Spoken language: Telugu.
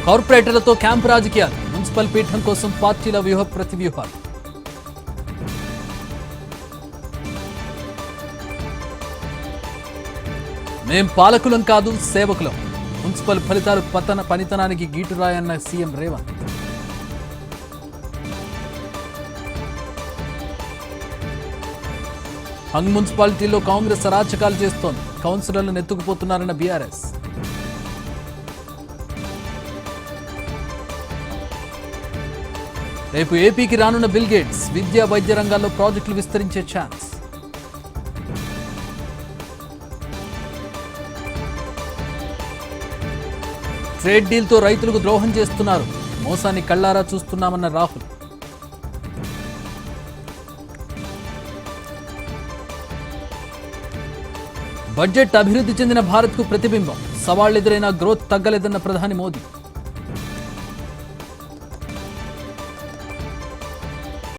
కార్పొరేటర్లతో క్యాంప్ రాజకీయాలు, మున్సిపల్ పీఠం కోసం పార్టీల వ్యూహ ప్రతివ్యూహాలు. మేం పాలకులం కాదు సేవకులం, మున్సిపల్ ఫలితాలు పనితనానికి గీటురాయన్న సీఎం రేవంత్. హంగ్ మున్సిపాలిటీలో కాంగ్రెస్ అరాచకాలు చేస్తోంది, కౌన్సిలర్లను ఎత్తుకుపోతున్నారన్న బీఆర్ఎస్. రేపు ఏపీకి రానున్న బిల్ గేట్స్, విద్యా వైద్య రంగాల్లో ప్రాజెక్టులు విస్తరించే ఛాన్స్. ట్రేడ్ డీల్తో రైతులకు ద్రోహం చేస్తున్నారు, మోసాన్ని కళ్లారా చూస్తున్నామన్న రాహుల్. బడ్జెట్ అభివృద్ధి చెందిన భారత్కు ప్రతిబింబం, సవాళ్లెదురైన గ్రోత్ తగ్గలేదన్న ప్రధాని మోదీ.